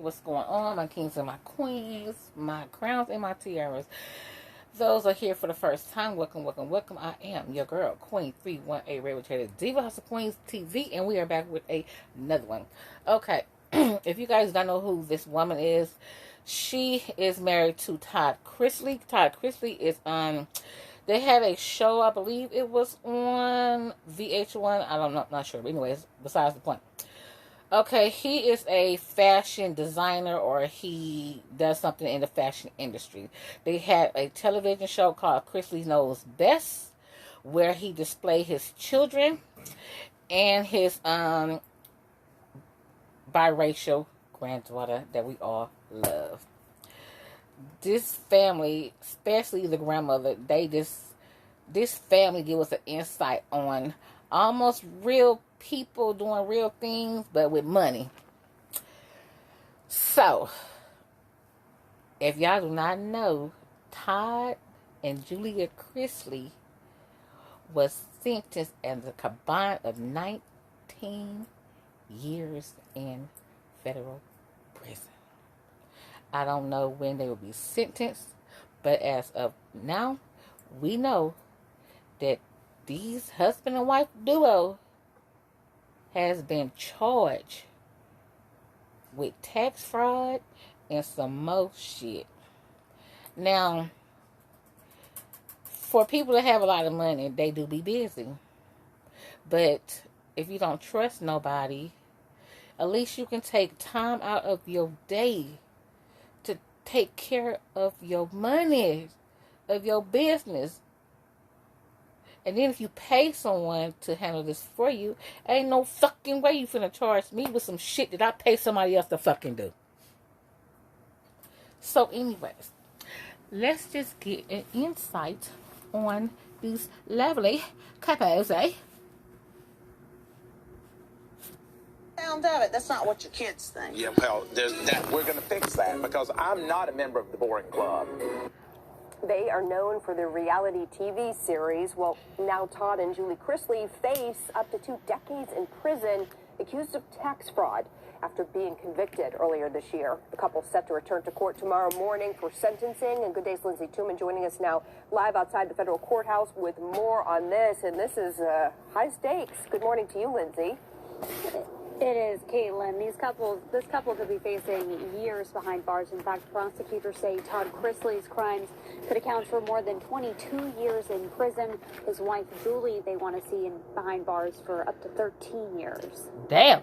What's going on, my kings and my queens, my crowns and my tiaras? Those are here for the first time. Welcome, welcome, welcome. I am your girl, Queen 318 Radio Trader, Diva House of Queens TV, and we are back with another one. Okay, if you guys don't know who this woman is, she is married to Todd Chrisley. Todd Chrisley is on. They had a show, I believe it was on VH1. I don't know, not sure. But anyways, besides the point. Okay, he is a fashion designer, or he does something in the fashion industry. They had a television show called Chrisley Knows Best, where he displayed his children and his biracial granddaughter that we all love. This family, especially the grandmother, this family give us an insight on almost real people doing real things, but with money. So, if y'all do not know, Todd and Julia Chrisley was sentenced as a combined of 19 years in federal prison. I don't know when they will be sentenced, but as of now, we know that these husband and wife duo has been charged with tax fraud and some more shit. Now, for people that have a lot of money, they do be busy. But if you don't trust nobody, at least you can take time out of your day to take care of your money, of your business. And then if you pay someone to handle this for you, ain't no fucking way you finna charge me with some shit that I pay somebody else to fucking do. So anyways, let's just get an insight on these lovely couples, eh? Sound of it. That's not what your kids think. Yeah, well, we're going to fix that because I'm not a member of the Boring Club. They are known for their reality TV series. Well, now Todd and Julie Chrisley face up to 2 decades in prison, accused of tax fraud after being convicted earlier this year. The couple set to return to court tomorrow morning for sentencing. And good day's Lindsay Tuman joining us now live outside the federal courthouse with more on this. And this is high stakes. Good morning to you, Lindsay. It is, Caitlin. This couple could be facing years behind bars. In fact, prosecutors say Todd Chrisley's crimes could account for more than 22 years in prison. His wife, Julie, they want to see behind bars for up to 13 years. Damn.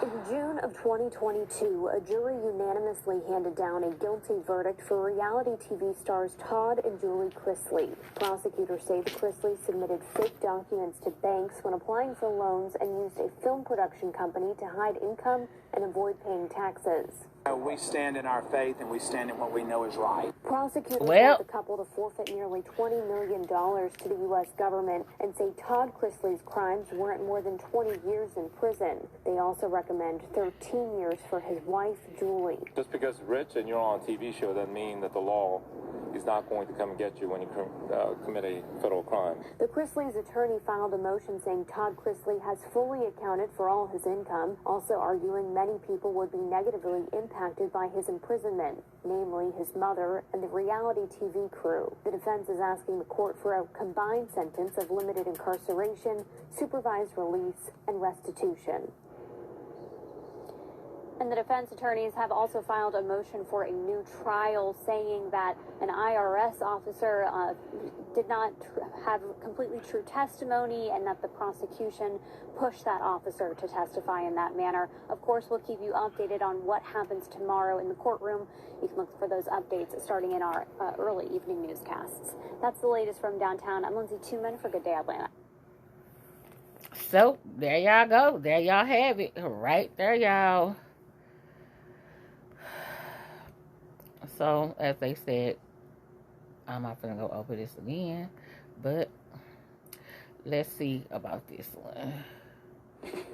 In June of 2022, a jury unanimously handed down a guilty verdict for reality TV stars Todd and Julie Chrisley. Prosecutors say the Chrisleys submitted fake documents to banks when applying for loans and used a film production company to hide income and avoid paying taxes. We stand in our faith and we stand in what we know is right. Prosecutors want the couple to forfeit nearly $20 million to the U.S. government and say Todd Chrisley's crimes warrant more than 20 years in prison. They also recommend 13 years for his wife, Julie. Just because you're rich and you're on a TV show doesn't mean that the law is not going to come and get you when you commit a federal crime. The Chrisley's attorney filed a motion saying Todd Chrisley has fully accounted for all his income, also arguing many people would be negatively impacted by his imprisonment, namely his mother and the reality TV crew. The defense is asking the court for a combined sentence of limited incarceration, supervised release, and restitution. And the defense attorneys have also filed a motion for a new trial, saying that an IRS officer did not have completely true testimony and that the prosecution pushed that officer to testify in that manner. Of course, we'll keep you updated on what happens tomorrow in the courtroom. You can look for those updates starting in our early evening newscasts. That's the latest from downtown. I'm Lindsay Tuman for Good Day Atlanta. So, there y'all go. There y'all have it. Right there, y'all. So, as they said, I'm not going to go over this again, but let's see about this one.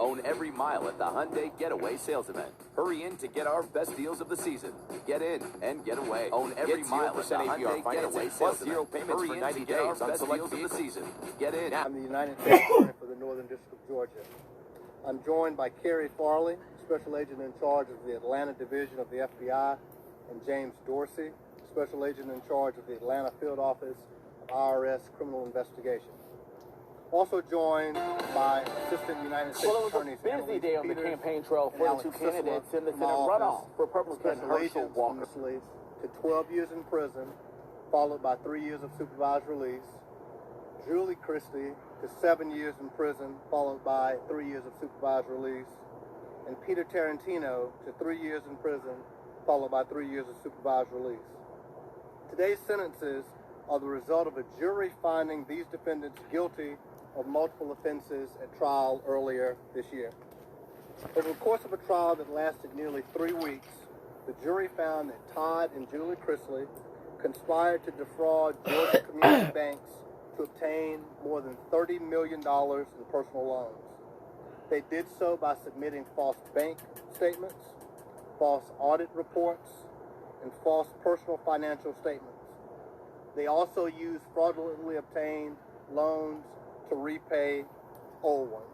Own every mile at the Hyundai Getaway Sales Event. Hurry in to get our best deals of the season. Get in and get away. Own every mile at the Hyundai Getaway Sales Event. Zero payments for 90 days on select deals of the season. Get in. I'm the United States Attorney for the Northern District of Georgia. I'm joined by Carrie Farley, Special Agent in charge of the Atlanta Division of the FBI, and James Dorsey, Special Agent in charge of the Atlanta Field Office of IRS Criminal Investigation. Also joined by Assistant United States Attorneys busy day on the campaign trail for the two candidates in the Senate runoff. Republican Herschel Walker to 12 years in prison, followed by 3 years of supervised release. Julie Chrisley to 7 years in prison, followed by 3 years of supervised release. And Peter Tarantino to 3 years in prison, followed by 3 years of supervised release. Today's sentences are the result of a jury finding these defendants guilty of multiple offenses at trial earlier this year. Over the course of a trial that lasted nearly 3 weeks, the jury found that Todd and Julia Chrisley conspired to defraud Georgia community banks to obtain more than $30 million in personal loans. They did so by submitting false bank statements, false audit reports, and false personal financial statements. They also used fraudulently obtained loans to repay old ones.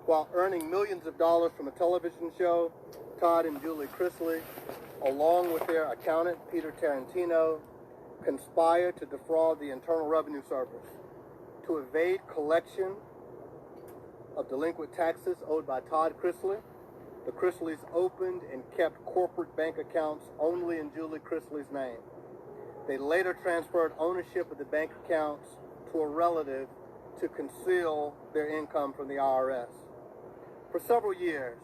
While earning millions of dollars from a television show, Todd and Julie Chrisley, along with their accountant, Peter Tarantino, conspired to defraud the Internal Revenue Service, to evade collection of delinquent taxes owed by Todd Chrisley. The Chrisleys opened and kept corporate bank accounts only in Julie Chrisley's name. They later transferred ownership of the bank accounts to a relative to conceal their income from the IRS. For several years,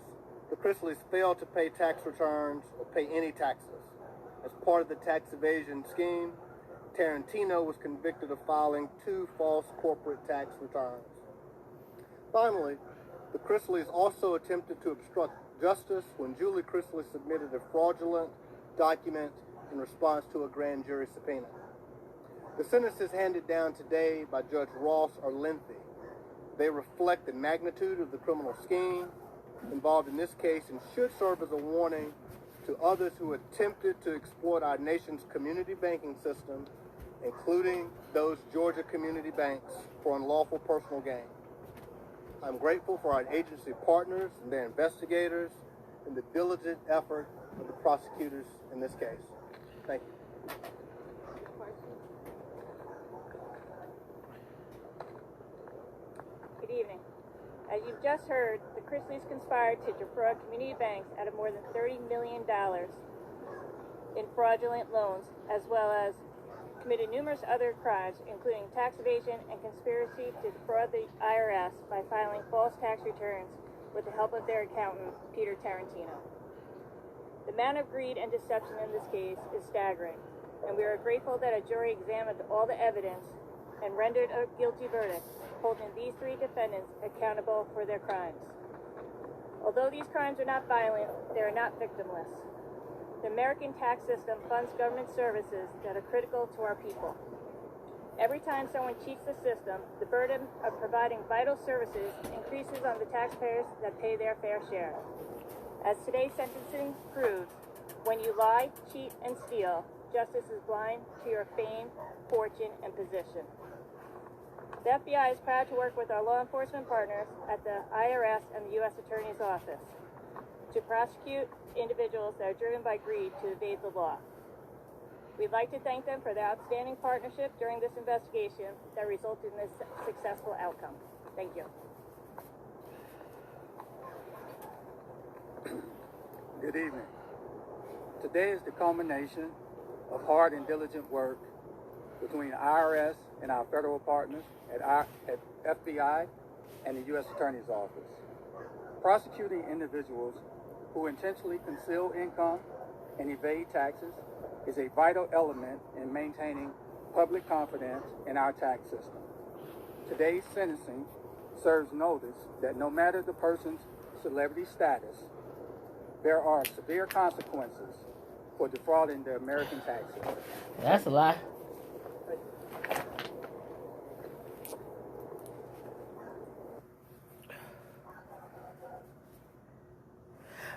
the Chrisleys failed to pay tax returns or pay any taxes. As part of the tax evasion scheme, Tarantino was convicted of filing 2 false corporate tax returns. Finally, the Chrisleys also attempted to obstruct justice when Julie Chrisley submitted a fraudulent document in response to a grand jury subpoena. The sentences handed down today by Judge Ross are lengthy. They reflect the magnitude of the criminal scheme involved in this case and should serve as a warning to others who attempted to exploit our nation's community banking system, including those Georgia community banks, for unlawful personal gain. I'm grateful for our agency partners and their investigators and the diligent effort of the prosecutors in this case. Thank you. Good evening. As you've just heard, the Chrisleys conspired to defraud community banks out of more than $30 million in fraudulent loans, as well as committed numerous other crimes, including tax evasion and conspiracy to defraud the IRS by filing false tax returns with the help of their accountant, Peter Tarantino. The amount of greed and deception in this case is staggering, and we are grateful that a jury examined all the evidence and rendered a guilty verdict, holding these 3 defendants accountable for their crimes. Although these crimes are not violent, they are not victimless. The American tax system funds government services that are critical to our people. Every time someone cheats the system, the burden of providing vital services increases on the taxpayers that pay their fair share. As today's sentencing proves, when you lie, cheat, and steal, justice is blind to your fame, fortune, and position. The FBI is proud to work with our law enforcement partners at the IRS and the U.S. Attorney's Office to prosecute individuals that are driven by greed to evade the law. We'd like to thank them for their outstanding partnership during this investigation that resulted in this successful outcome. Thank you. Good evening. Today is the culmination of hard and diligent work between IRS and our federal partners at FBI and the U.S. Attorney's Office. Prosecuting individuals who intentionally conceal income and evade taxes is a vital element in maintaining public confidence in our tax system. Today's sentencing serves notice that no matter the person's celebrity status, there are severe consequences for defrauding the American tax system. That's a lie.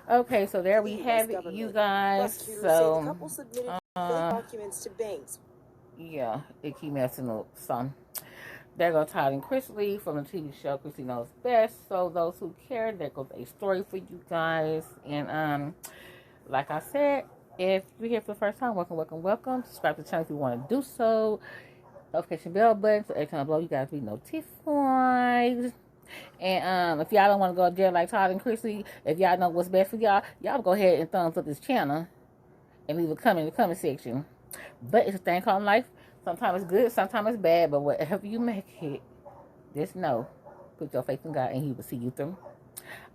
Okay, so there we have it, you guys. So, the couple submitted fake documents to banks. Yeah, it keep messing up some. There go Todd and Chrisley from the TV show Chrisley Knows Best. So those who care, there goes a story for you guys. And like I said, if you're here for the first time, welcome, welcome, welcome. Subscribe to the channel if you want to do so. Notification bell button so every time I blow, you guys be notified. And if y'all don't want to go to jail like Todd and Chrisley, if y'all know what's best for y'all go ahead and thumbs up this channel and leave a comment in the comment section. But it's a thing called life. Sometimes it's good, sometimes it's bad, but whatever you make it, just know, put your faith in God and He will see you through.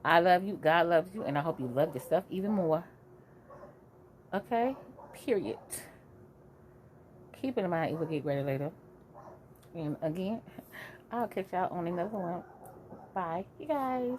I love you, God loves you, and I hope you love yourself even more. Okay? Period. Keep it in mind, it will get greater later. And again, I'll catch y'all on another one. Bye, you guys.